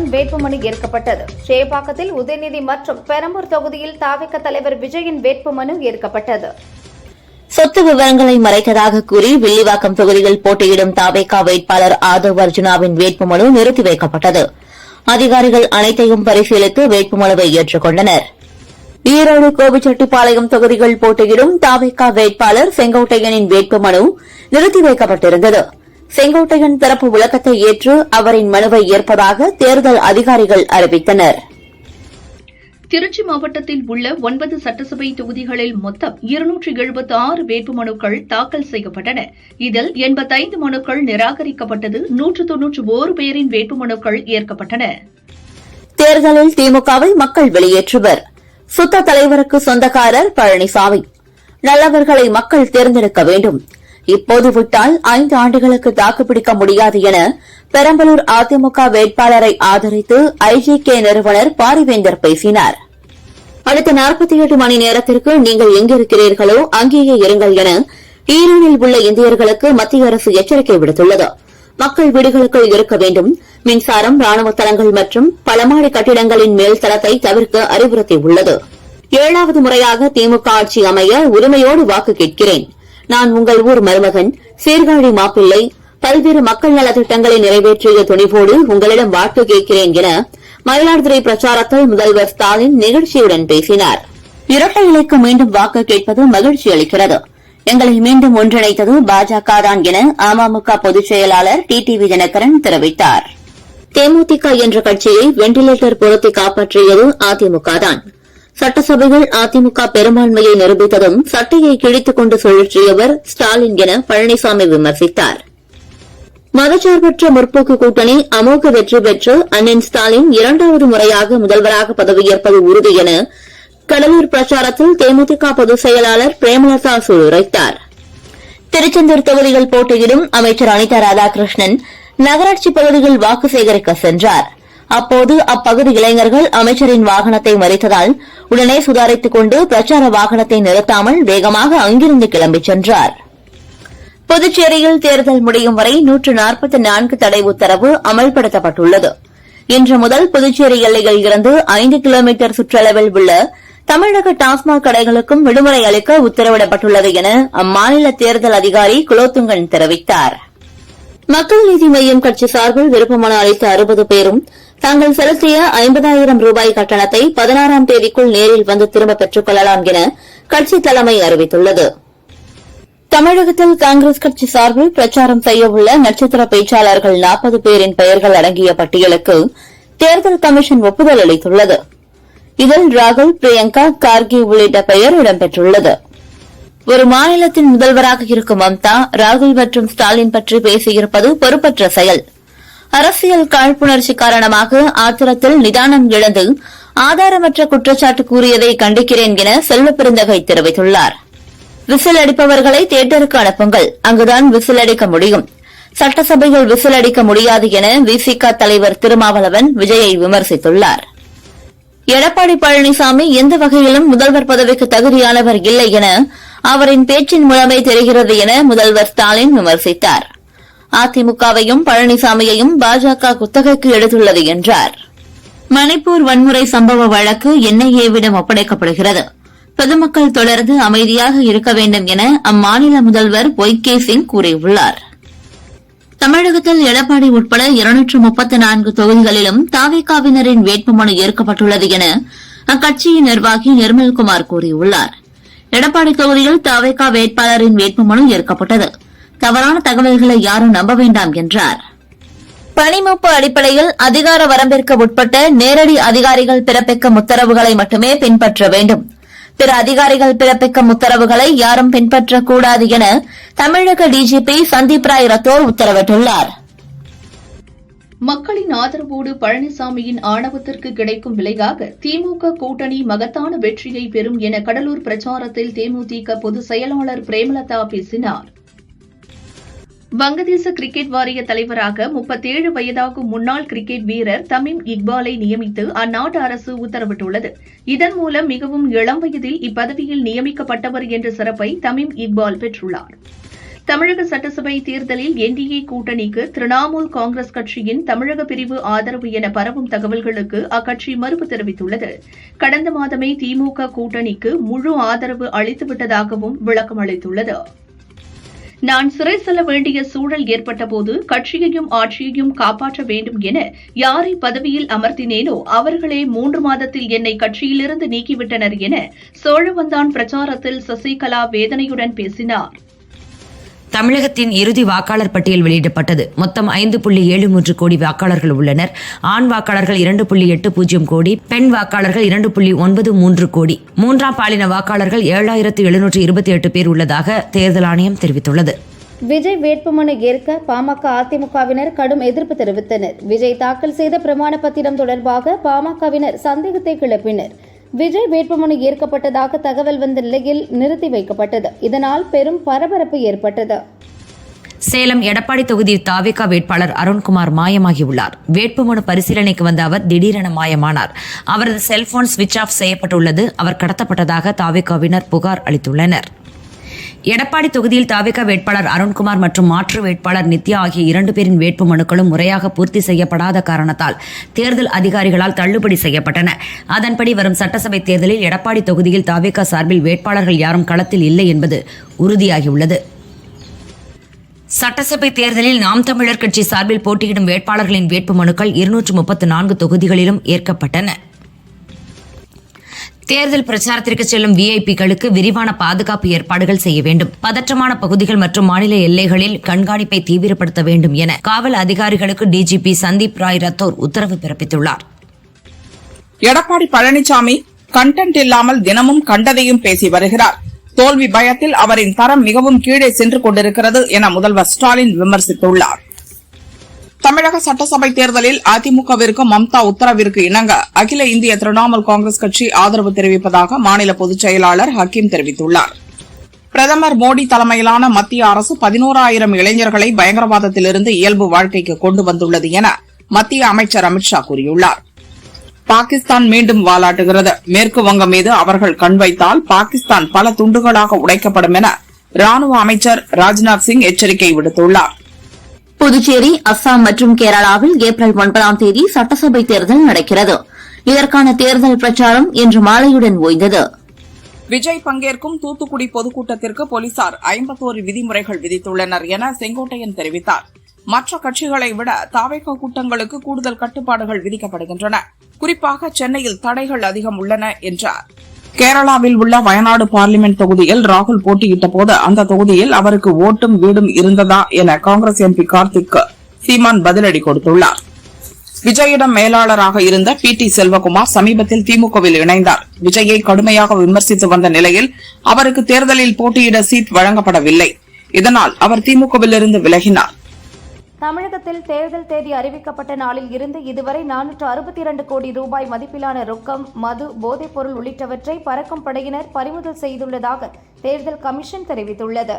ஸ்டாலின் வேட்புமனு ஏற்கப்பட்டது. சேப்பாக்கத்தில் உதயநிதி மற்றும் பெரம்பூர் தொகுதியில் தாவேக தலைவர் விஜயின் வேட்புமனு ஏற்கப்பட்டது. சொத்து விவரங்களை மறைத்ததாக கூறி வில்லிவாக்கம் தொகுதியில் போட்டியிடும் தாவேக வேட்பாளர் ஆதவ் அர்ஜுனாவின் வேட்புமனு நிறுத்தி வைக்கப்பட்டது. அதிகாரிகள் அனைத்தையும் பரிசீலித்து வேட்புமனுவை ஏற்றுக்கொண்டனர். ஈரோடு கோபிச்செட்டிப்பாளையம் தொகுதிகள் போட்டியிடும் தாவேக வேட்பாளர் செங்கோட்டையனின் வேட்புமனு நிறுத்தி வைக்கப்பட்டிருந்தது. செங்கோட்டையன் தரப்பு விளக்கத்தை ஏற்று அவரின் மனுவை ஏற்பதாக தேர்தல் அதிகாரிகள் அறிவித்தனர். திருச்சி மாவட்டத்தில் உள்ள 9 சட்டசபை தொகுதிகளில் மொத்தம் 276 வேட்புமனுக்கள் தாக்கல் செய்யப்பட்டன. இதில் 85 மனுக்கள் நிராகரிக்கப்பட்டது. 191 பேரின் வேட்புமனுக்கள் ஏற்கப்பட்டன. தேர்தலில் திமுகவை மக்கள் வெளியேற்றுவர். சுத்த தலைவருக்கு சொந்தக்காரர் பழனிசாமி. நல்லவர்களை மக்கள் தேர்ந்தெடுக்க வேண்டும். இப்போது விட்டால் 5 ஆண்டுகளுக்கு தாக்குப்பிடிக்க முடியாது என பெரம்பலூர் அதிமுக வேட்பாளரை ஆதரித்து IGK நிறுவனர் பாரிவேந்தர் பேசினார். அடுத்த 48 மணி நேரத்திற்கு நீங்கள் எங்கிருக்கிறீர்களோ அங்கேயே இருங்கள் என ஈரானில் உள்ள இந்தியர்களுக்கு மத்திய அரசு எச்சரிக்கை விடுத்துள்ளது. மக்கள் வீடுகளுக்குள் இருக்க வேண்டும். மின்சாரம், ராணுவ தளங்கள் மற்றும் பலமாடி கட்டிடங்களின் மேல் தளத்தை தவிர்க்க அறிவுறுத்தியுள்ளது. 7வது முறையாக திமுக ஆட்சி அமைய உரிமையோடு வாக்கு கேட்கிறேன். நான் உங்கள் ஊர் மருமகன், சீர்காழி மாப்பிள்ளை. பல்வேறு மக்கள் நலத்திட்டங்களை நிறைவேற்றிய துணிவோடு உங்களிடம் வாக்கு கேட்கிறேன் என மயிலாடுதுறை பிரச்சாரத்தில் முதல்வர் ஸ்டாலின் நிகழ்ச்சியுடன் பேசினார். இரட்டை இலைக்கு மீண்டும் வாக்கு கேட்பது மகிழ்ச்சி அளிக்கிறது. எங்களை மீண்டும் ஒன்றிணைத்தது பாஜக தான் என அமமுக பொதுச் செயலாளர் TTV தினகரன் தெரிவித்தார். தேமுதிக என்ற கட்சியை வெண்டிலேட்டர் பொருத்தி காப்பாற்றியது அதிமுக தான். சட்டசபைகள் அதிமுக பெரும்பான்மையை நிரூபித்ததும் சட்டையை கிழித்துக் கொண்டு சுழற்றியவர் ஸ்டாலின் என பழனிசாமி விமர்சித்தார். மதச்சார்பற்ற முற்போக்கு கூட்டணி அமோக வெற்றி பெற்று அண்ணன் ஸ்டாலின் 2வது முறையாக முதல்வராக பதவியேற்பது உறுதி என கடலூர் பிரச்சாரத்தில் தேமுதிக பொதுச் செயலாளர் பிரேமலதா சூளுரைத்தார். திருச்செந்தூர் தொகுதியில் போட்டியிடும் அமைச்சர் அனிதா ராதாகிருஷ்ணன் நகராட்சி பகுதியில் வாக்கு சேகரிக்க சென்றார். அப்போது அப்பகுதி இளைஞர்கள் அமைச்சரின் வாகனத்தை மறித்ததால் உடனே சுதாரித்துக் கொண்டு பிரச்சார வாகனத்தை நிறுத்தாமல் வேகமாக அங்கிருந்து கிளம்பிச் சென்றார். புதுச்சேரியில் தேர்தல் முடியும் வரை 144 தடை உத்தரவு அமல்படுத்தப்பட்டுள்ளது. இன்று முதல் புதுச்சேரி எல்லையில் இருந்து 5 கிலோமீட்டர் சுற்றளவில் உள்ள தமிழக டாஸ்மாக் கடைகளுக்கும் விடுமுறை அளிக்க உத்தரவிடப்பட்டுள்ளது என அம்மாநில தேர்தல் அதிகாரி குலோத்துங்கன் தெரிவித்தார். மக்கள் நீதி மய்யம் கட்சி சார்பில் விருப்பமனு அளித்த 60 பேரும் தாங்கள் செலுத்திய 50,000 ரூபாய் கட்டணத்தை 16ஆம் தேதிக்குள் நேரில் வந்து திரும்ப பெற்றுக் கொள்ளலாம் என கட்சி தலைமை அறிவித்துள்ளது. தமிழகத்தில் காங்கிரஸ் கட்சி சார்பில் பிரச்சாரம் செய்யவுள்ள நட்சத்திர பேச்சாளர்கள் 40 பேரின் பெயர்கள் அடங்கிய பட்டியலுக்கு தேர்தல் கமிஷன் ஒப்புதல் அளித்துள்ளது. இதில் ராகுல், பிரியங்கா, கார்கே உள்ளிட்ட பெயர் இடம்பெற்றுள்ளது. ஒரு மாநிலத்தின் முதல்வராக இருக்கும் மம்தா ராகுல் மற்றும் ஸ்டாலின் பற்றி பேசியிருப்பது பொறுப்பற்ற செயல். அரசியல் காழ்ப்புணர்ச்சி காரணமாக ஆத்திரத்தில் நிதானம் இழந்து ஆதாரமற்ற குற்றச்சாட்டு கூறியதை கண்டிக்கிறேன் என செல்வப்பெருந்தகை தெரிவித்துள்ளார். விசில் அடிப்பவர்களை தியேட்டருக்கு அனுப்புங்கள், அங்குதான் விசில் அடிக்க முடியும். சட்டசபையில் விசில் அடிக்க முடியாது என விசிக தலைவர் திருமாவளவன் விஜயை விமர்சித்துள்ளார். எடப்பாடி பழனிசாமி எந்த வகையிலும் முதல்வர் பதவிக்கு தகுதியானவர் இல்லை என அவரின் பேச்சின் மூலமே தெரிகிறது என முதல்வர் ஸ்டாலின் விமர்சித்தார். அதிமுகவையும் பழனிசாமியையும் பாஜக குத்தகைக்கு எடுத்துள்ளது என்றார். மணிப்பூர் வன்முறை சம்பவ வழக்கு NIA-விடம் ஒப்படைக்கப்படுகிறது. பொதுமக்கள் தொடர்ந்து அமைதியாக இருக்க வேண்டும் என அம்மாநில முதல்வர் ஒய்.கே. சிங் கூறியுள்ளார். தமிழகத்தில் எடப்பாடி உட்பட 234 தொகுதிகளிலும் தாவேகாவினரின் வேட்புமனு ஏற்கப்பட்டுள்ளது என அக்கட்சியின் நிர்வாகி நிர்மல்குமார் கூறியுள்ளார். எடப்பாடி தொகுதியில் தாவேகா வேட்பாளரின் வேட்புமனு ஏற்கப்பட்டது. தவறான தகவல்களை யாரும் நம்ப வேண்டாம் என்றார். பணிமூப்பு அடிப்படையில் அதிகார வரம்பிற்கு உட்பட்ட நேரடி அதிகாரிகள் பிறப்பிக்கும் உத்தரவுகளை மட்டுமே பின்பற்ற வேண்டும். பிற அதிகாரிகள் பிறப்பிக்கும் உத்தரவுகளை யாரும் பின்பற்றக்கூடாது என தமிழக டிஜிபி சந்தீப் ராய் ரத்தோர் உத்தரவிட்டுள்ளார். மக்களின் ஆதரவோடு பழனிசாமியின் ஆணவத்திற்கு கிடைக்கும் விலையாக திமுக கூட்டணி மகத்தான வெற்றியை பெறும் என கடலூர் பிரச்சாரத்தில் தேமுதிக பொதுச் செயலாளர் பிரேமலதா பேசினார். வங்கதேச கிரிக்கெட் வாரிய தலைவராக 37 வயதாகும் முன்னாள் கிரிக்கெட் வீரர் தமீம் இக்பாலை நியமித்து அந்நாட்டு அரசு உத்தரவிட்டுள்ளது. இதன் மூலம் மிகவும் இளம் வயதில் இப்பதவியில் நியமிக்கப்பட்டவர் என்ற சிறப்பை தமீம் இக்பால் பெற்றுள்ளார். தமிழக சட்டசபை தேர்தலில் என்டிஏ கூட்டணிக்கு திரிணாமுல் காங்கிரஸ் கட்சியின் தமிழக பிரிவு ஆதரவு என பரவும் தகவல்களுக்கு அக்கட்சி மறுப்பு தெரிவித்துள்ளது. கடந்த மாதமே திமுக கூட்டணிக்கு முழு ஆதரவு அளித்துவிட்டதாகவும் விளக்கம் அளித்துள்ளது. நான் சிறை செல்ல வேண்டிய சூழல் ஏற்பட்டபோது கட்சியையும் ஆட்சியையும் காப்பாற்ற வேண்டும் என யாரை பதவியில் அமர்த்தினேனோ அவர்களே 3 மாதத்தில் என்னை கட்சியிலிருந்து நீக்கிவிட்டனர் என சோழவந்தான் பிரச்சாரத்தில் சசிகலா வேதனையுடன் பேசினார். தமிழகத்தின் இறுதி வாக்காளர் பட்டியல் வெளியிடப்பட்டது. மொத்தம் 5.73 கோடி வாக்காளர்கள் உள்ளனர். ஆண் வாக்காளர்கள் 2.80 கோடி, பெண் வாக்காளர்கள் 2.93 கோடி, மூன்றாம் பாலின வாக்காளர்கள் 7,728 பேர் உள்ளதாக தேர்தல் ஆணையம் தெரிவித்துள்ளது. விஜய் வேட்புமனு ஏற்க பாமக அதிமுகவினர் கடும் எதிர்ப்பு தெரிவித்தனர். விஜய் தாக்கல் செய்த பிரமாண பத்திரம் தொடர்பாக பாமகவினர் சந்தேகத்தை கிளப்பினர். விஜய் வேட்புமனு ஏற்கப்பட்டதாக தகவல் வந்த நிலையில் நிறுத்தி வைக்கப்பட்டது. இதனால் பெரும் பரபரப்பு ஏற்பட்டது. சேலம் எடப்பாடி தொகுதி தாவேகா வேட்பாளர் அருண்குமார் மாயமாகியுள்ளார். வேட்புமனு பரிசீலனைக்கு வந்த அவர் திடீரென மாயமானார். அவரது செல்போன் சுவிட்ச் ஆஃப் செய்யப்பட்டுள்ளது. அவர் கடத்தப்பட்டதாக தாவேகாவினர் புகார் அளித்துள்ளனர். எடப்பாடி தொகுதியில் தாவேகா வேட்பாளர் அருண்குமார் மற்றும் மாற்று வேட்பாளர் நித்யா ஆகிய 2 பேரின் வேட்புமனுக்களும் முறையாக பூர்த்தி செய்யப்படாத காரணத்தால் தேர்தல் அதிகாரிகளால் தள்ளுபடி செய்யப்பட்டன. அதன்படி வரும் சட்டசபை தேர்தலில் எடப்பாடி தொகுதியில் தாவேகா சார்பில் வேட்பாளர்கள் யாரும் களத்தில் இல்லை என்பது உறுதியாகியுள்ளது. சட்டசபை தேர்தலில் நாம் தமிழர் கட்சி சார்பில் போட்டியிடும் வேட்பாளர்களின் வேட்புமனுக்கள் 234 தொகுதிகளிலும் ஏற்கப்பட்டன. தேர்தல் பிரச்சாரத்திற்கு செல்லும் விஐபிகளுக்கு விரிவான பாதுகாப்பு ஏற்பாடுகள் செய்ய வேண்டும். பதற்றமான பகுதிகள் மற்றும் மாநில எல்லைகளில் கண்காணிப்பை தீவிரப்படுத்த வேண்டும் என காவல் அதிகாரிகளுக்கு டிஜிபி சந்தீப் ராய் ரத்தோர் உத்தரவு பிறப்பித்துள்ளார். எடப்பாடி பழனிசாமி கண்டென்ட் இல்லாமல் தினமும் கண்டதையும் பேசி வருகிறார். தோல்வி பயத்தில் அவரின் தரம் மிகவும் கீழே சென்று கொண்டிருக்கிறது என முதல்வர் ஸ்டாலின் விமர்சித்துள்ளார். தமிழக சட்டசபை தேர்தலில் அதிமுகவிற்கு மம்தா உத்தரவிற்கு இணங்க அகில இந்திய திரிணாமுல் காங்கிரஸ் கட்சி ஆதரவு தெரிவிப்பதாக மாநில பொதுச் செயலாளர் ஹக்கீம் தெரிவித்துள்ளார். பிரதமர் மோடி தலைமையிலான மத்திய அரசு 11,000 இளைஞர்களை பயங்கரவாதத்திலிருந்து இயல்பு வாழ்க்கைக்கு கொண்டு வந்துள்ளது என மத்திய அமைச்சர் அமித்ஷா கூறியுள்ளார். பாகிஸ்தான் மீண்டும் வாலாட்டுகிறது. மேற்கு வங்கம் மீது அவர்கள் கண் வைத்தால் பாகிஸ்தான் பல துண்டுகளாக உடைக்கப்படும் என ராணுவ அமைச்சர் ராஜ்நாத் சிங் எச்சரிக்கை விடுத்துள்ளார். புதுச்சேரி, அஸ்ஸாம் மற்றும் கேரளாவில் ஏப்ரல் 9ஆம் தேதி சட்டசபை தேர்தல் நடக்கிறது. இதற்கான தேர்தல் பிரச்சாரம் இன்று மாலையுடன் ஓய்ந்தது. விஜய் பங்கேற்கும் தூத்துக்குடி பொதுக்கூட்டத்திற்கு போலீசார் 51 விதிமுறைகள் விதித்துள்ளனர் என செங்கோட்டையன் தெரிவித்தார். மற்ற கட்சிகளை விட தாவேகா கூட்டங்களுக்கு கூடுதல் கட்டுப்பாடுகள் விதிக்கப்படுகின்றன. குறிப்பாக சென்னையில் தடைகள் அதிகம் உள்ளன என்றார். கேரளாவில் உள்ள வயநாடு பார்லிமெண்ட் தொகுதியில் ராகுல் போட்டியிட்ட போது அந்த தொகுதியில் அவருக்கு ஓட்டும் வீடும் இருந்ததா என காங்கிரஸ் எம்பி கார்த்திக் சீமான் பதிலடி கொடுத்துள்ளார். விஜயிடம் மேலாளராக இருந்த PT செல்வகுமார் சமீபத்தில் திமுகவில் இணைந்தார். விஜயை கடுமையாக விமர்சித்து வந்த நிலையில் அவருக்கு தேர்தலில் போட்டியிட சீட் வழங்கப்படவில்லை. இதனால் அவர் திமுகவிலிருந்து விலகினார். தமிழகத்தில் தேர்தல் தேதி அறிவிக்கப்பட்ட நாளில் இருந்து இதுவரை 462 கோடி ரூபாய் மதிப்பிலான ரொக்கம், மது, போதைப்பொருள் உள்ளிட்டவற்றை பறக்கும் படையினர் பறிமுதல் செய்துள்ளதாக தேர்தல் கமிஷன் தெரிவித்துள்ளது.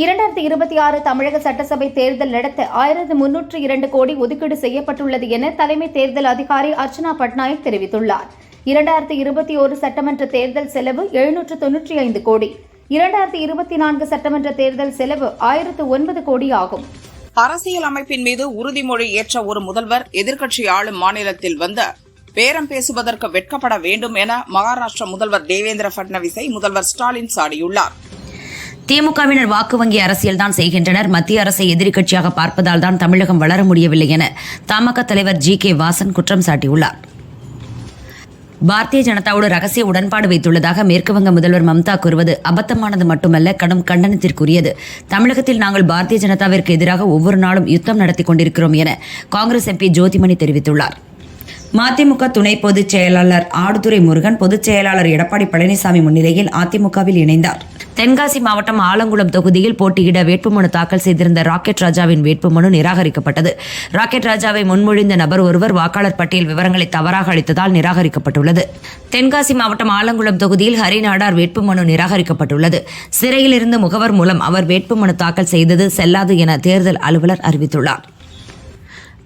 2026 தமிழக சட்டசபை தேர்தல் நடத்த 1302 கோடி ஒதுக்கீடு செய்யப்பட்டுள்ளது என தலைமை தேர்தல் அதிகாரி அர்ச்சனா பட்நாயக் தெரிவித்துள்ளார். 2021 சட்டமன்ற தேர்தல் செலவு 795 கோடி, 2024 சட்டமன்ற தேர்தல் செலவு 1009 கோடி ஆகும். அரசியல் அமைப்பின் மீது உறுதிமொழி ஏற்ற ஒரு முதல்வர் எதிர்க்கட்சி ஆளும் மாநிலத்தில் வந்து பேரம் பேசுவதற்கு வெட்கப்பட வேண்டும் என மகாராஷ்டிர முதல்வர் தேவேந்திர பட்னவிஸை முதல்வர் ஸ்டாலின் சாடியுள்ளார். திமுகவினர் வாக்கு வங்கி அரசியல்தான் செய்கின்றனர். மத்திய அரசை எதிரி கட்சியாக பார்ப்பதால் தான் தமிழகம் வளர முடியவில்லை என தமாக தலைவர் GK வாசன் குற்றம் சாட்டியுள்ளார். பாரதிய ஜனதாவோடு ரகசிய உடன்பாடு வைத்துள்ளதாக மேற்குவங்க முதல்வர் மம்தா கூறுவது அபத்தமானது மட்டுமல்ல, கடும் கண்டனத்திற்குரியது. தமிழகத்தில் நாங்கள் பாரதிய ஜனதாவிற்கு எதிராக ஒவ்வொரு நாளும் யுத்தம் நடத்தி கொண்டிருக்கிறோம் என காங்கிரஸ் MP ஜோதிமணி தெரிவித்துள்ளார். மதிமுக துணை பொதுச் செயலாளர் ஆடுதுறை முருகன் பொதுச் செயலாளர் எடப்பாடி பழனிசாமி முன்னிலையில் அதிமுகவில் இணைந்தார். தென்காசி மாவட்டம் ஆலங்குளம் தொகுதியில் போட்டியிட வேட்புமனு தாக்கல் செய்திருந்த ராக்கெட் ராஜாவின் வேட்புமனு நிராகரிக்கப்பட்டது. ராக்கெட் ராஜாவை முன்மொழிந்த நபர் ஒருவர் வாக்காளர் பட்டியல் விவரங்களை தவறாக அளித்ததால் நிராகரிக்கப்பட்டுள்ளது. தென்காசி மாவட்டம் ஆலங்குளம் தொகுதியில் ஹரிநாடார் வேட்புமனு நிராகரிக்கப்பட்டுள்ளது. சிறையில் இருந்து முகவர் மூலம் அவர் வேட்புமனு தாக்கல் செய்தது செல்லாது என தேர்தல் அலுவலர் அறிவித்துள்ளார்.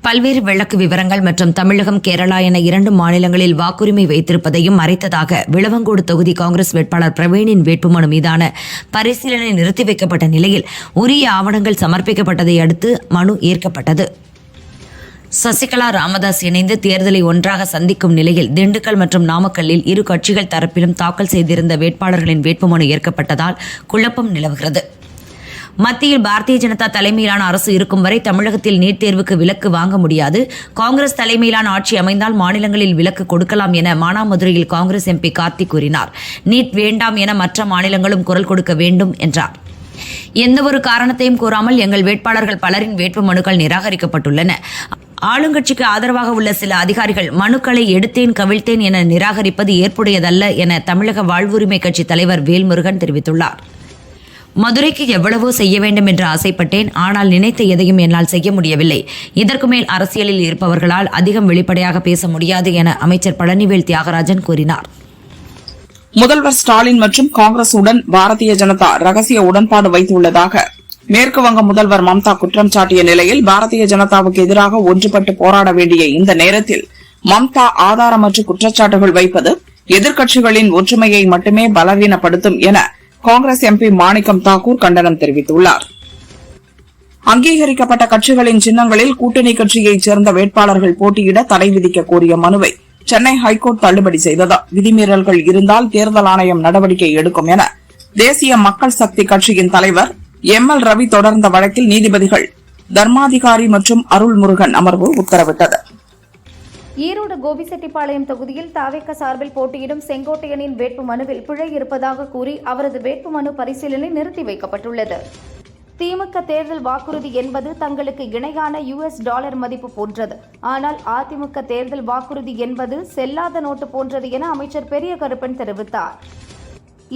பல்வேறு வழக்கு விவரங்கள் மற்றும் தமிழகம், கேரளா என 2 மாநிலங்களில் வாக்குரிமை வைத்திருப்பதையும் மறைத்ததாக விளவங்கோடு தொகுதி காங்கிரஸ் வேட்பாளர் பிரவீனின் வேட்புமனு மீதான பரிசீலனை நிறுத்தி வைக்கப்பட்ட நிலையில் உரிய ஆவணங்கள் சமர்ப்பிக்கப்பட்டதை அடுத்து மனு ஏற்கப்பட்டது. சசிகலா, ராமதாஸ் இணைந்து தேர்தலை ஒன்றாக சந்திக்கும் நிலையில் திண்டுக்கல் மற்றும் நாமக்கல்லில் இரு கட்சிகள் தரப்பிலும் தாக்கல் செய்திருந்த வேட்பாளர்களின் வேட்புமனு ஏற்கப்பட்டதால் குழப்பம் நிலவுகிறது. மத்தியில் பாரதிய ஜனதா தலைமையிலான அரசு இருக்கும் வரை தமிழகத்தில் நீட் தேர்வுக்கு விலக்கு வாங்க முடியாது. காங்கிரஸ் தலைமையிலான ஆட்சி அமைந்தால் மாநிலங்களில் விலக்கு கொடுக்கலாம் என மானாமதுரையில் காங்கிரஸ் எம்பி கார்த்திக் கூறினார். நீட் வேண்டாம் என மற்ற மாநிலங்களும் குரல் கொடுக்க வேண்டும் என்றார். எந்தவொரு காரணத்தையும் கூறாமல் எங்கள் வேட்பாளர்கள் பலரின் வேட்பு மனுக்கள் நிராகரிக்கப்பட்டுள்ளன. ஆளுங்கட்சிக்கு ஆதரவாக உள்ள சில அதிகாரிகள் மனுக்களை எடுத்தேன் கவிழ்த்தேன் என நிராகரிப்பது ஏற்புடையதல்ல என தமிழக வாழ்வுரிமை கட்சி தலைவர் வேல்முருகன் தெரிவித்துள்ளார். மதுரைக்கு எவ்வளவோ செய்ய வேண்டும் என்று ஆசைப்பட்டேன். ஆனால் நினைத்த எதையும் என்னால் செய்ய முடியவில்லை. இதற்கு மேல் அரசியலில் இருப்பவர்களால் அதிகம் வெளிப்படையாக பேச முடியாது என அமைச்சர் பழனிவேல் தியாகராஜன் கூறினார். முதல்வர் ஸ்டாலின் மற்றும் காங்கிரசுடன் பாரதிய ஜனதா ரகசிய உடன்பாடு வைத்துள்ளதாக மேற்கு வங்க முதல்வர் மம்தா குற்றம் சாட்டிய நிலையில் பாரதிய ஜனதாவுக்கு எதிராக ஒன்றுபட்டு போராட வேண்டிய இந்த நேரத்தில் மம்தா ஆதாரமற்ற குற்றச்சாட்டுகள் வைப்பது எதிர்க்கட்சிகளின் ஒற்றுமையை மட்டுமே பலவீனப்படுத்தும் என காங்கிரஸ் எம்பி மாணிக்கம் தாக்கூர் கண்டனம் தெரிவித்துள்ளார். அங்கீகரிக்கப்பட்ட கட்சிகளின் சின்னங்களில் கூட்டணி கட்சியைச் சேர்ந்த வேட்பாளர்கள் போட்டியிட தடை விதிக்க கோரிய மனுவை சென்னை ஹைகோர்ட் தள்ளுபடி செய்தது. விதிமீறல்கள் இருந்தால் தேர்தல் ஆணையம் நடவடிக்கை எடுக்கும் என தேசிய மக்கள் சக்தி கட்சியின் தலைவர் ML ரவி தொடர்ந்த வழக்கில் நீதிபதிகள் தர்மாதிகாரி மற்றும் அருள்முருகன் அமர்வு உத்தரவிட்டது. ஈரோடு கோபிசெட்டிப்பாளையம் தொகுதியில் தாவேக சார்பில் போட்டியிடும் செங்கோட்டையனின் வேட்புமனுவில் பிழை இருப்பதாக கூறி அவரது வேட்புமனு பரிசீலனை நிறுத்தி வைக்கப்பட்டுள்ளது. திமுக தேர்தல் வாக்குறுதி என்பது தங்களுக்கு இணையான $, மதிப்பு போன்றது. ஆனால் அதிமுக தேர்தல் வாக்குறுதி என்பது செல்லாத நோட்டு போன்றது என அமைச்சர் பெரிய கருப்பன் தெரிவித்தார்.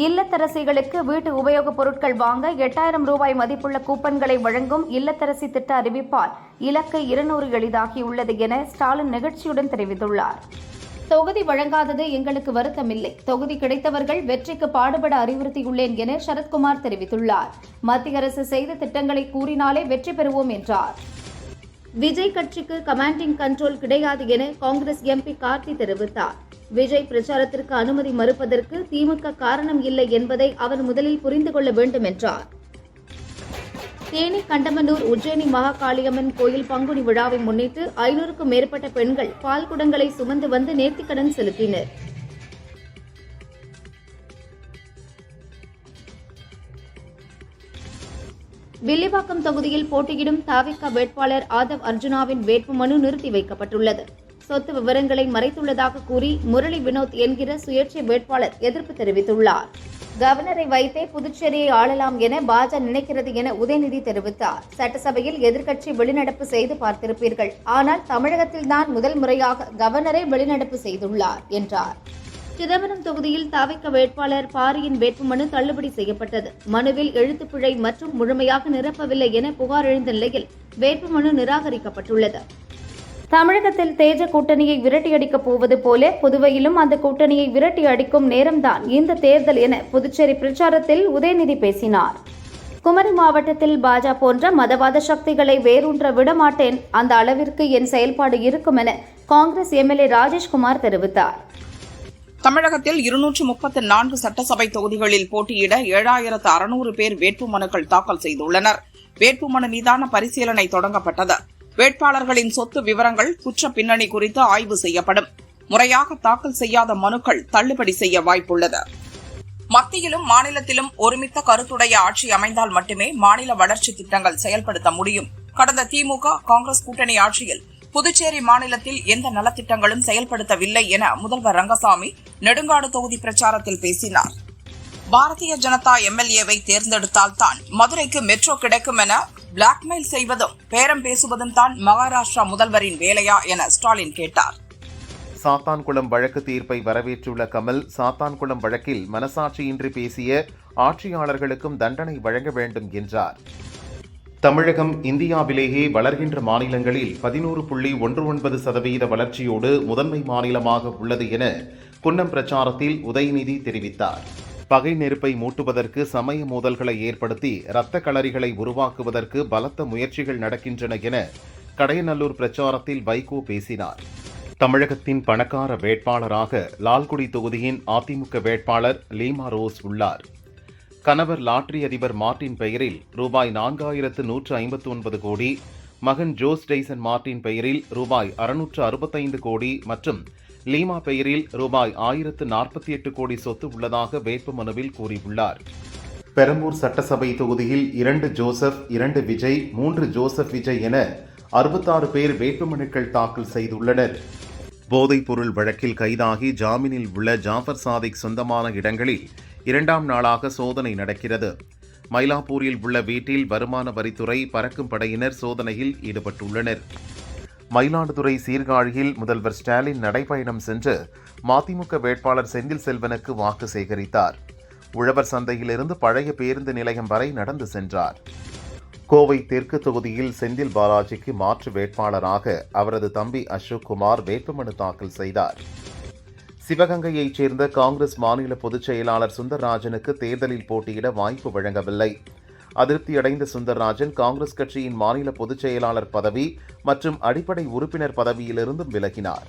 இல்லத்தரசிகளுக்கு வீட்டு உபயோகப் பொருட்கள் வாங்க $8000 மதிப்புள்ள கூப்பன்களை வழங்கும் இல்லத்தரசி திட்ட அறிவிப்பால் இலக்கை 200 எளிதாகியுள்ளது என ஸ்டாலின் நிகழ்ச்சியுடன் தெரிவித்துள்ளார். தொகுதி வழங்காதது எங்களுக்கு வருத்தமில்லை. தொகுதி கிடைத்தவர்கள் வெற்றிக்கு பாடுபட அறிவுறுத்தியுள்ளேன் என சரத்குமார் தெரிவித்துள்ளார். மத்திய அரசு செய்த திட்டங்களை கூறினாலே வெற்றி பெறுவோம் என்றார். விஜய் கட்சிக்கு கமாண்டிங் கண்ட்ரோல் கிடையாது என காங்கிரஸ் எம்பி கார்த்தி தெரிவித்தார். விஜய் பிரச்சாரத்திற்கு அனுமதி மறுப்பதற்கு திமுக காரணம் இல்லை என்பதை அவர் முதலில் புரிந்து கொள்ள வேண்டும் என்றார். தேனி கண்டமனூர் உஜ்ஜயினி மகாகாளியம்மன் கோயில் பங்குனி விழாவை முன்னிட்டு 500க்கும் மேற்பட்ட பெண்கள் பால் குடங்களை சுமந்து வந்து நேர்த்திக்கடன் செலுத்தினர். வில்லிவாக்கம் தொகுதியில் போட்டியிடும் தாவிக வேட்பாளர் ஆதவ் அர்ஜுனாவின் வேட்புமனு நிறுத்தி வைக்கப்பட்டுள்ளது. சொத்து விவரங்களை மறைத்துள்ளதாக கூறி முரளி வினோத் என்கிற சுயேட்சை வேட்பாளர் எதிர்ப்பு தெரிவித்துள்ளார். கவர்னரை வைத்தே புதுச்சேரியை ஆளலாம் என பாஜக நினைக்கிறது என உதயநிதி தெரிவித்தார். சட்டசபையில் எதிர்க்கட்சி வெளிநடப்பு செய்து பார்த்திருப்பீர்கள். ஆனால் தமிழகத்தில்தான் முதல் முறையாக கவர்னரை வெளிநடப்பு செய்துள்ளார் என்றார். சிதம்பரம் தொகுதியில் தாவிக வேட்பாளர் பாரியின் வேட்புமனு தள்ளுபடி செய்யப்பட்டது. மனுவில் எழுத்துப்பிழை மற்றும் முழுமையாக நிரப்பவில்லை என புகார் எழுந்த நிலையில் வேட்புமனு நிராகரிக்கப்பட்டுள்ளது. தமிழகத்தில் தேஜ கூட்டணியை விரட்டியடிக்கப் போவது போல புதுவையிலும் அந்த கூட்டணியை விரட்டி அடிக்கும் நேரம்தான் இந்த தேர்தல் என புதுச்சேரி பிரச்சாரத்தில் உதயநிதி பேசினார். குமரி மாவட்டத்தில் பாஜக போன்ற மதவாத சக்திகளை வேரூன்ற விடமாட்டேன், அந்த அளவிற்கு என் செயல்பாடு இருக்கும் என காங்கிரஸ் MLA ராஜேஷ்குமார் தெரிவித்தார். தமிழகத்தில் 234 சட்டசபை தொகுதிகளில் போட்டியிட 7600 பேர் வேட்புமனுக்கள் தாக்கல் செய்துள்ளனர். வேட்புமனு மீதான பரிசீலனை தொடங்கப்பட்டது. வேட்பாளர்களின் சொத்து விவரங்கள், குற்ற பின்னணி குறித்து ஆய்வு செய்யப்படும். முறையாக தாக்கல் செய்யாத மனுக்கள் தள்ளுபடி செய்ய வாய்ப்புள்ளது. மத்தியிலும் மாநிலத்திலும் ஒருமித்த கருத்துடைய ஆட்சி அமைந்தால் மட்டுமே மாநில வளர்ச்சி திட்டங்கள் செயல்படுத்த முடியும். கடந்த திமுக காங்கிரஸ் கூட்டணி ஆட்சியில் புதுச்சேரி மாநிலத்தில் எந்த நலத்திட்டங்களும் செயல்படுத்தவில்லை என முதல்வர் ரங்கசாமி நெடுங்காடு தொகுதி பிரச்சாரத்தில் பேசினார். பாரதிய ஜனதா MLA-வை தேர்ந்தெடுத்தால்தான் மதுரைக்கு மெட்ரோ கிடைக்கும் என பிளாக்மெயில் செய்வதும் பேரம் பேசுவதும் தான் மகாராஷ்டிரா முதல்வரின் வேலையா என ஸ்டாலின் கேட்டார். சாத்தான்குளம் வழக்கு தீர்ப்பை வரவேற்றுள்ள கமல், சாத்தான்குளம் வழக்கில் மனசாட்சியின்றி பேசிய ஆட்சியாளர்களுக்கும் தண்டனை வழங்க வேண்டும் என்றார். தமிழகம் இந்தியாவிலேயே வளர்கின்ற மாநிலங்களில் 11.19% வளர்ச்சியோடு முதன்மை மாநிலமாக உள்ளது என குன்னம் பிரச்சாரத்தில் உதயநிதி தெரிவித்தார். பகை நெருப்பை மூட்டுவதற்கு சமய மோதல்களை ஏற்படுத்தி இரத்த களரிகளை உருவாக்குவதற்கு பலத்த முயற்சிகள் நடக்கின்றன என கடையநல்லூர் பிரச்சாரத்தில் வைகோ பேசினார். தமிழகத்தின் பணக்கார வேட்பாளராக லால்குடி தொகுதியின் அதிமுக வேட்பாளர் லீமா ரோஸ் உள்ளார். கணவர் லாட்டரி அதிபர் மார்ட்டின் பெயரில் ரூபாய் 4159 கோடி, மகன் ஜோஸ் டெய்சன் மார்ட்டின் பெயரில் ரூபாய் 665 கோடி மற்றும் லீமா பெயரில் ரூபாய் 1048 கோடி சொத்து உள்ளதாக வேட்புமனுவில் கூறியுள்ளார். பெரம்பூர் சட்டசபை தொகுதியில் 2 ஜோசப், 2 விஜய், 3 ஜோசப் விஜய் என 66 பேர் வேட்புமனுக்கள் தாக்கல் செய்துள்ளனர். போதைப் பொருள் வழக்கில் கைதாகி ஜாமீனில் உள்ள ஜாஃபர் சாதிக் சொந்தமான இடங்களில் 2ஆம் நாளாக சோதனை நடக்கிறது. மயிலாப்பூரில் உள்ள வீட்டில் வருமான வரித்துறை, பறக்கும் படையினர் சோதனையில் ஈடுபட்டுள்ளனர். மயிலாடுதுறை சீர்காழியில் முதல்வர் ஸ்டாலின் நடைபயணம் சென்று மதிமுக வேட்பாளர் செந்தில் செல்வனுக்கு வாக்கு சேகரித்தார். உழவர் சந்தையிலிருந்து பழைய பேருந்து நிலையம் வரை நடந்து சென்றார். கோவை தெற்கு தொகுதியில் செந்தில் பாலாஜிக்கு மாற்று வேட்பாளராக அவரது தம்பி அசோக் குமார் வேட்புமனு தாக்கல் செய்தார். சிவகங்கையைச் சேர்ந்த காங்கிரஸ் மாநில பொதுச் செயலாளர் சுந்தர்ராஜனுக்கு தேர்தலில் போட்டியிட வாய்ப்பு வழங்கவில்லை. அதிருப்தியடைந்த சுந்தர்ராஜன் காங்கிரஸ் கட்சியின் மாநில பொதுச் செயலாளர் பதவி மற்றும் அடிப்படை உறுப்பினர் பதவியிலிருந்தும் விலகினார்.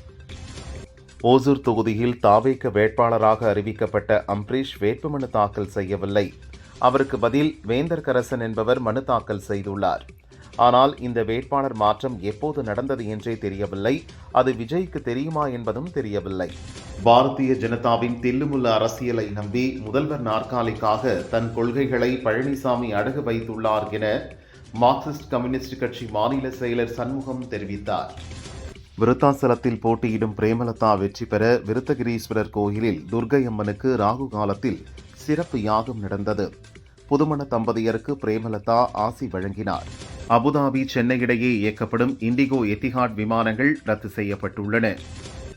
ஓசூர் தொகுதியில் தாவேக வேட்பாளராக அறிவிக்கப்பட்ட அம்பரீஷ் வேட்புமனு தாக்கல் செய்யவில்லை. அவருக்கு பதில் வேந்தர் கரசன் என்பவர் மனு தாக்கல் செய்துள்ளார். ஆனால் இந்த வேட்பாளர் மாற்றம் எப்போது நடந்தது என்றே தெரியவில்லை. அது விஜய்க்கு தெரியுமா என்பதும் தெரியவில்லை. பாரதிய ஜனதாவின் தில்லுமுள்ள அரசியலை நம்பி முதல்வர் நாற்காலிக்காக தன் கொள்கைகளை பழனிசாமி அடகு வைத்துள்ளார் என மார்க்சிஸ்ட் கம்யூனிஸ்ட் கட்சி மாநில செயலர் சண்முகம் தெரிவித்தார். விருத்தாசலத்தில் போட்டியிடும் பிரேமலதா வெற்றி பெற விருத்தகிரீஸ்வரர் கோயிலில் துர்க்கை அம்மனுக்கு ராகு காலத்தில் சிறப்பு யாகம் நடந்தது. புதுமண தம்பதியருக்கு பிரேமலதா ஆசி வழங்கினார். அபுதாபி, சென்னை இடையே இயக்கப்படும் இண்டிகோ, எத்திஹாட் விமானங்கள் ரத்து செய்யப்பட்டுள்ளன.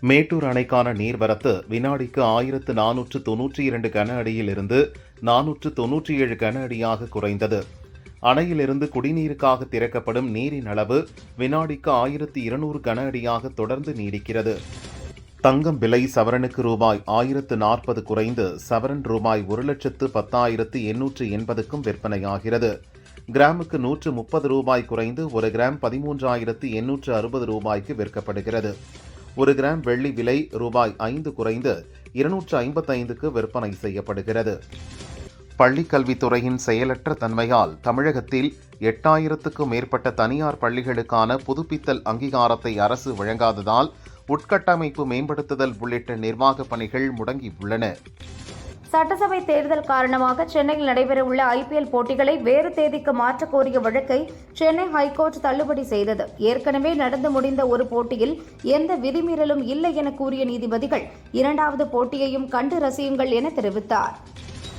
மேட்டூர் அணைக்கான நீர்வரத்து வினாடிக்கு 1492 கன அடியில் இருந்து 497 கன அடியாக குறைந்தது. அணையிலிருந்து குடிநீருக்காக திறக்கப்படும் நீரின் அளவு வினாடிக்கு 1200 கன அடியாக தொடர்ந்து நீடிக்கிறது. தங்கம் விலை சவரனுக்கு ரூபாய் 1040 குறைந்து சவரன் ரூபாய் 1,10,880க்கும் விற்பனையாகிறது. கிராமுக்கு 130 ரூபாய் குறைந்து 1 கிராம் 13,860 ரூபாய்க்கு விற்கப்படுகிறது. 1 கிராம் வெள்ளி விலை ரூபாய் 5 குறைந்து 255க்கு விற்பனை செய்யப்படுகிறது. பள்ளிக்கல்வித்துறையின் செயலற்ற தன்மையால் தமிழகத்தில் 8000க்கும் மேற்பட்ட தனியார் பள்ளிகளுக்கான புதுப்பித்தல் அங்கீகாரத்தை அரசு வழங்காததால் உட்கட்டமைப்பு மேம்படுத்துதல் உள்ளிட்ட நிர்வாக பணிகள் முடங்கியுள்ளன. சட்டசபை தேர்தல் காரணமாக சென்னையில் நடைபெறவுள்ள ஐபிஎல் போட்டிகளை வேறு தேதிக்கு மாற்றக் கோரிய வழக்கை சென்னை ஹைகோர்ட் தள்ளுபடி செய்தது. ஏற்கனவே நடந்து முடிந்த ஒரு போட்டியில் எந்த விதிமீறலும் இல்லை என கூறிய நீதிபதிகள் 2வது போட்டியையும் கண்டு ரசியுங்கள் என தெரிவித்தார்.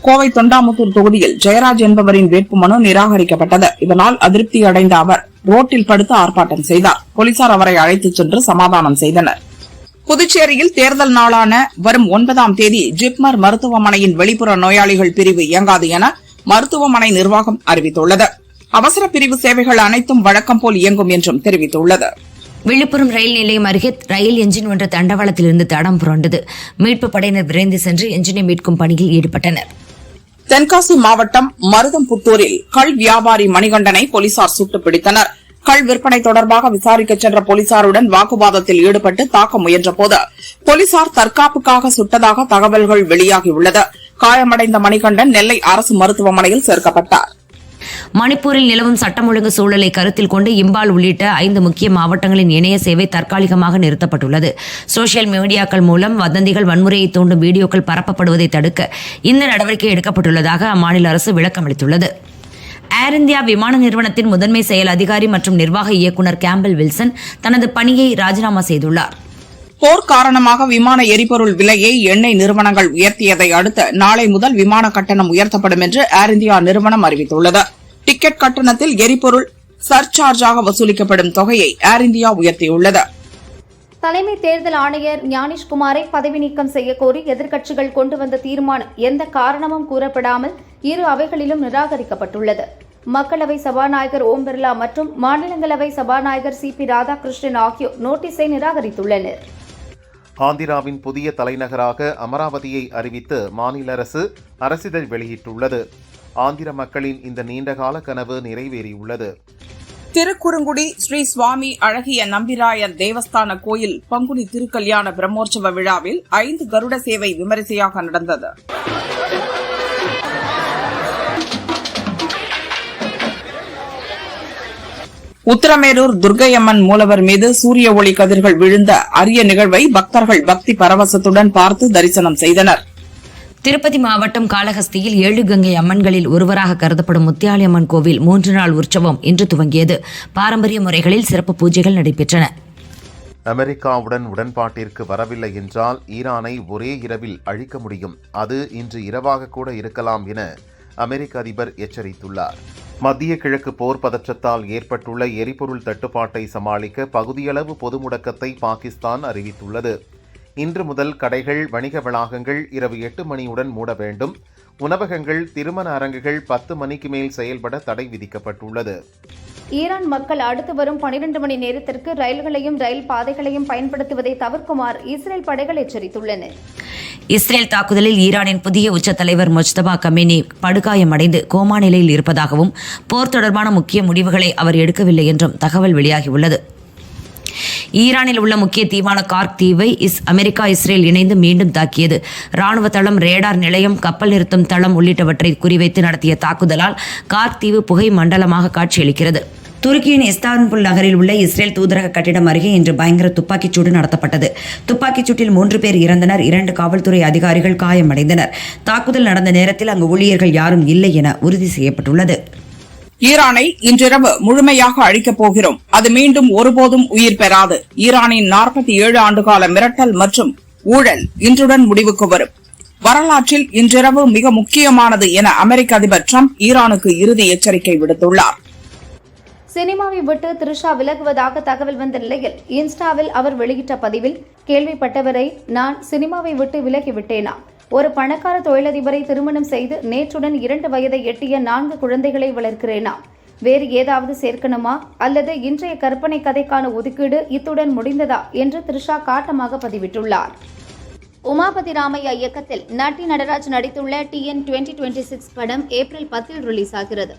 கோவை தொண்டாமுத்தூர் தொகுதியில் ஜெயராஜ் என்பவரின் வேட்புமனு நிராகரிக்கப்பட்டது. இதனால் அதிருப்தி அடைந்த அவர் ரோட்டில் படுத்து ஆர்ப்பாட்டம் செய்தார். போலீசார் அவரை அழைத்துச் சென்று சமாதானம் செய்தனர். புதுச்சேரியில் தேர்தல் நாளான வரும் 9ஆம் தேதி ஜிப்மர் மருத்துவமனையின் வெளிப்புற நோயாளிகள் பிரிவு இயங்காது என மருத்துவமனை நிர்வாகம் அறிவித்துள்ளது. அவசர பிரிவு சேவைகள் அனைத்தும் வழக்கம் போல் இயங்கும் என்றும் தெரிவித்துள்ளது. விழுப்புரம் ரயில் நிலையம் அருகே ரயில் எஞ்சின் ஒன்று தண்டவாளத்திலிருந்து தடம் புரண்டது. மீட்புப் படையினர் விரைந்து சென்று எஞ்சினை மீட்கும் பணியில் ஈடுபட்டனர். தென்காசி மாவட்டம் மருதம்புத்தூரில் கள் வியாபாரி மணிகண்டனை போலீசார் சுட்டுப் பிடித்தனர். கள் விற்பனை தொடர்பாக விசாரிக்க சென்ற போலீசாருடன் வாக்குவாதத்தில் ஈடுபட்டு தாக்க முயன்றபோது போலீசார் தற்காப்புக்காக சுட்டதாக தகவல்கள் வெளியாகியுள்ளது. காயமடைந்த மணிகண்டன் நெல்லை அரசு மருத்துவமனையில் சேர்க்கப்பட்டார். மணிப்பூரில் நிலவும் சட்டம் ஒழுங்கு சூழலை கருத்தில் கொண்டு இம்பால் உள்ளிட்ட 5 முக்கிய மாவட்டங்களின் இணைய சேவை தற்காலிகமாக நிறுத்தப்பட்டுள்ளது. சோசியல் மீடியாக்கள் மூலம் வதந்திகள், வன்முறையை தூண்டும் வீடியோக்கள் பரப்பப்படுவதை தடுக்க இந்த நடவடிக்கை எடுக்கப்பட்டுள்ளதாக அம்மாநில அரசு விளக்கமளித்துள்ளது. ஏர் இந்தியா விமான நிறுவனத்தின் முதன்மை செயல் அதிகாரி மற்றும் நிர்வாக இயக்குநர் கேம்பல் வில்சன் தனது பணியை ராஜினாமா செய்துள்ளார். போர் காரணமாக விமான எரிபொருள் விலையை எண்ணெய் நிறுவனங்கள் உயர்த்தியதை அடுத்து நாளை முதல் விமான கட்டணம் உயர்த்தப்படும் என்று ஏர் இந்தியா நிறுவனம் அறிவித்துள்ளது. டிக்கெட் கட்டணத்தில் எரிபொருள் சர்சார்ஜாக வசூலிக்கப்படும் தொகையை ஏர் இந்தியா உயர்த்தியுள்ளது. தலைமை தேர்தல் ஆணையர் ஞானேஷ்குமாரை பதவி நீக்கம் செய்யக்கோரி எதிர்க்கட்சிகள் கொண்டு வந்த தீர்மானம் எந்த காரணமும் கூறப்படாமல் இரு அவைகளிலும் நிராகரிக்கப்பட்டுள்ளது. மக்களவை சபாநாயகர் ஓம் பிர்லா மற்றும் மாநிலங்களவை சபாநாயகர் CP ராதாகிருஷ்ணன் ஆகியோர் நோட்டீஸை நிராகரித்துள்ளனர். ஆந்திராவின் புதிய தலைநகராக அமராவதியை அறிவித்து மாநில அரசு அரசிதழ் வெளியிட்டுள்ளது. ஆந்திர மக்களின் இந்த நீண்டகால கனவு நிறைவேறியுள்ளது. திருக்குறுங்குடி ஸ்ரீ சுவாமி அழகிய நம்பிராயர் தேவஸ்தான கோயில் பங்குனி திருக்கல்யாண பிரம்மோற்சவ விழாவில் 5 கருட சேவை விமரிசையாக நடந்தது. உத்திரமேரூர் துர்க்கையம்மன் மூலவர் மீது சூரிய ஒளி கதிர்கள் விழுந்த அரிய நிகழ்வை பக்தர்கள் பக்தி பரவசத்துடன் பார்த்து தரிசனம் செய்தனர். திருப்பதி மாவட்டம் காளஹஸ்தியில் 7 கங்கை அம்மன்களில் ஒருவராக கருதப்படும் முத்தியாளியம்மன் கோவில் 3 நாள் உற்சவம் இன்று துவங்கியது. பாரம்பரிய முறைகளில் சிறப்பு பூஜைகள் நடைபெற்றன. அமெரிக்காவுடன் உடன்பாட்டிற்கு வரவில்லை என்றால் ஈரானை ஒரே இரவில் அழிக்க முடியும். அது இன்று இரவாக கூட இருக்கலாம் என அமெரிக்க அதிபர் எச்சரித்துள்ளார். மத்திய கிழக்கு போர் பதற்றத்தால் ஏற்பட்டுள்ள எரிபொருள் தட்டுப்பாட்டை சமாளிக்க பகுதியளவு பொது முடக்கத்தை பாகிஸ்தான் அறிவித்துள்ளது. இன்று முதல் கடைகள், வணிக வளாகங்கள் இரவு 8 மணியுடன் மூட வேண்டும். உணவகங்கள், திருமண அரங்குகள் 10 மணிக்கு மேல் செயல்பட தடை விதிக்கப்பட்டுள்ளது. ஈரான் மக்கள் அடுத்து வரும் 12 மணி நேரத்திற்கு ரயில்களையும் ரயில் பாதைகளையும் பயன்படுத்துவதை தவிர்க்குமாறு இஸ்ரேல் படைகள் எச்சரித்துள்ளன. இஸ்ரேல் தாக்குதலில் ஈரானின் புதிய உச்ச தலைவர் முஜ்தபா கமேனி படுகாயமடைந்து கோமா நிலையில் இருப்பதாகவும் போர் தொடர்பான முக்கிய முடிவுகளை அவர் எடுக்கவில்லை என்றும் தகவல் வெளியாகியுள்ளது. ஈரானில் உள்ள முக்கிய தீவான கார்க் தீவை அமெரிக்கா, இஸ்ரேல் இணைந்து மீண்டும் தாக்கியது. ராணுவ தளம், ரேடார் நிலையம், கப்பல் நிறுத்தும் தளம் உள்ளிட்டவற்றை குறிவைத்து நடத்திய தாக்குதலால் கார்க் தீவு புகை மண்டலமாக காட்சியளிக்கிறது. துருக்கியின் இஸ்தான்புல் நகரில் உள்ள இஸ்ரேல் தூதரக கட்டிடம் அருகே இன்று பயங்கர துப்பாக்கிச்சூடு நடத்தப்பட்டது. துப்பாக்கிச்சூட்டில் 3 பேர் இறந்தனர், 2 காவல்துறை அதிகாரிகள் காயமடைந்தனர். தாக்குதல் நடந்த நேரத்தில் அங்கு ஊழியர்கள் யாரும் இல்லை என உறுதி செய்யப்பட்டுள்ளது. ஈரானை இன்றிரவு முழுமையாக அழிக்கப் போகிறோம். அது மீண்டும் ஒருபோதும் உயிர் பெறாது. ஈரானின் 47 ஆண்டுகால மிரட்டல் மற்றும் ஊழல் இன்றுடன் முடிவுக்கு வரும். வரலாற்றில் இன்றிரவு மிக முக்கியமானது என அமெரிக்க அதிபர் டிரம்ப் ஈரானுக்கு இறுதி எச்சரிக்கை விடுத்துள்ளார். சினிமாவை விட்டு த்ரிஷா விலகுவதாக தகவல் வந்த நிலையில் இன்ஸ்டாவில் அவர் வெளியிட்ட பதிவில், கேள்விப்பட்டவரை நான் சினிமாவை விட்டு விலகிவிட்டேனா? ஒரு பணக்கார தொழிலதிபரை திருமணம் செய்து நேற்றுடன் 2 வயதை எட்டிய 4 குழந்தைகளை வளர்க்கிறேனா? வேறு ஏதாவது சேர்க்கணுமா? அல்லது இன்றைய கற்பனை கதைக்கான ஒதுக்கீடு இத்துடன் முடிந்ததா என்று த்ரிஷா காட்டமாக பதிவிட்டுள்ளார். உமாபதி ராமையா இயக்கத்தில் நட்டி நடராஜ் நடித்துள்ள TN 2026 படம் ஏப்ரல் 10 ரிலீஸ் ஆகிறது.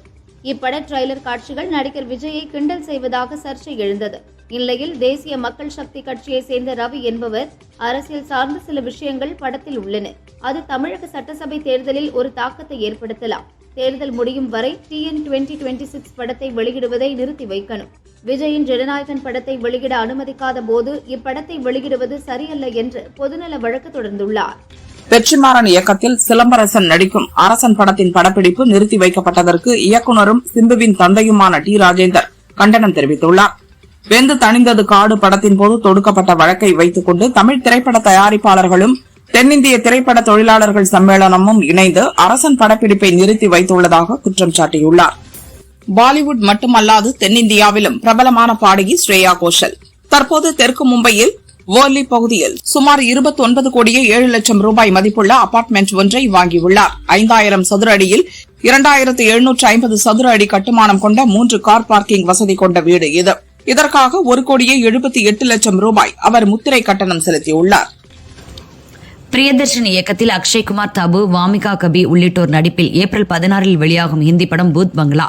இப்பட ட்ரெய்லர் காட்சிகள் நடிகர் விஜயை கிண்டல் செய்வதாக சர்ச்சை எழுந்தது. இந்நிலையில் தேசிய மக்கள் சக்தி கட்சியை சேர்ந்த ரவி என்பவர், அரசியல் சார்ந்த சில விஷயங்கள் படத்தில் உள்ளன, அது தமிழக சட்டசபை தேர்தலில் ஒரு தாக்கத்தை ஏற்படுத்தலாம். தேர்தல் முடியும் வரை TN 2026 படத்தை வெளியிடுவதை நிறுத்தி வைக்கணும். விஜயின் ஜனநாயகன் படத்தை வெளியிட அனுமதிக்காத போது இப்படத்தை வெளியிடுவது சரியல்ல என்று பொதுநல வழக்கு தொடர்ந்துள்ளார். வெற்றிமாறன் இயக்கத்தில் சிலம்பரசன் நடிக்கும் அரசன் படத்தின் படப்பிடிப்பு நிறுத்தி வைக்கப்பட்டதற்கு இயக்குநரும் சிம்புவின் தந்தையுமான டி ராஜேந்தர் கண்டனம் தெரிவித்துள்ளார். வெந்து தணிந்தது காடு படத்தின் போது தொடுக்கப்பட்ட வழக்கை வைத்துக் கொண்டு தமிழ் திரைப்பட தயாரிப்பாளர்களும் தென்னிந்திய திரைப்பட தொழிலாளர்கள் சம்மேளனமும் இணைந்து அரசன் படப்பிடிப்பை நிறுத்தி வைத்துள்ளதாக குற்றம் சாட்டியுள்ளார். பாலிவுட் மட்டுமல்லாது தென்னிந்தியாவிலும் பிரபலமான பாடகி ஸ்ரேயா கோஷல் தற்போது தெற்கு மும்பையில் வோர்லி பகுதியில் சுமார் 29 கோடியே 7 லட்சம் ரூபாய் மதிப்புள்ள அபார்ட்மெண்ட் ஒன்றை வாங்கியுள்ளார். 5000 சதுர அடியில் 2750 சதுர அடி கட்டுமானம் கொண்ட 3 கார் பார்க்கிங் வசதி கொண்ட வீடு இது. இதற்காக 1 கோடியே 78 லட்சம் ரூபாய் அவர் முத்திரை கட்டணம் செலுத்தியுள்ளார். பிரியதர்ஷன் இயக்கத்தில் அக்ஷய்குமார், தபு, வாமிகா கபி உள்ளிட்டோர் நடிப்பில் ஏப்ரல் 16 வெளியாகும் ஹிந்தி படம் பூத் பங்களா.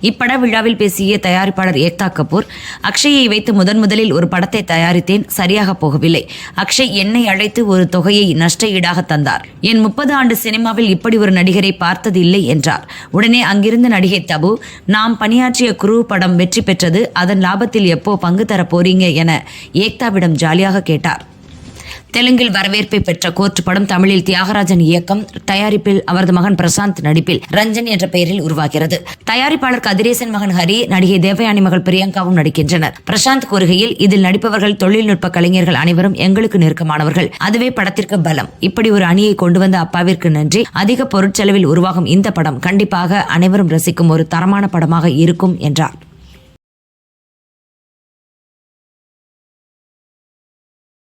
இப்பட விழாவில் பேசிய தயாரிப்பாளர் ஏக்தா கபூர், அக்ஷயை வைத்து முதலில் ஒரு படத்தை தயாரித்தேன், சரியாக போகவில்லை. அக்ஷய் என்னை அழைத்து ஒரு தொகையை நஷ்ட ஈடாக தந்தார். என் 30 ஆண்டு சினிமாவில் இப்படி ஒரு நடிகரை பார்த்தது இல்லை என்றார். உடனே அங்கிருந்த நடிகை தபு, நாம் பணியாற்றிய குரு படம் வெற்றி பெற்றது, அதன் லாபத்தில் எப்போ பங்கு தர போறீங்க என ஏக்தாவிடம் ஜாலியாக கேட்டார். தெலுங்கில் வரவேற்பை பெற்ற கோர்ட் படம் தமிழில் தியாகராஜன் இயக்கம், தயாரிப்பில் அவரது மகன் பிரசாந்த் நடிப்பில் ரஞ்சன் என்ற பெயரில் உருவாகிறது. தயாரிப்பாளர் கதிரேசன் மகன் ஹரி, நடிகை தேவயானி மகள் பிரியங்காவும் நடிக்கின்றனர். பிரசாந்த் கூறுகையில், இதில் நடிப்பவர்கள் தொழில்நுட்ப கலைஞர்கள் அனைவரும் எங்களுக்கு நெருக்கமானவர்கள், அதுவே படத்திற்கு பலம். இப்படி ஒரு அணியை கொண்டு வந்த அப்பாவிற்கு நன்றி. அதிக பொருட்செலவில் உருவாகும் இந்த படம் கண்டிப்பாக அனைவரும் ரசிக்கும் ஒரு தரமான படமாக இருக்கும் என்றார்.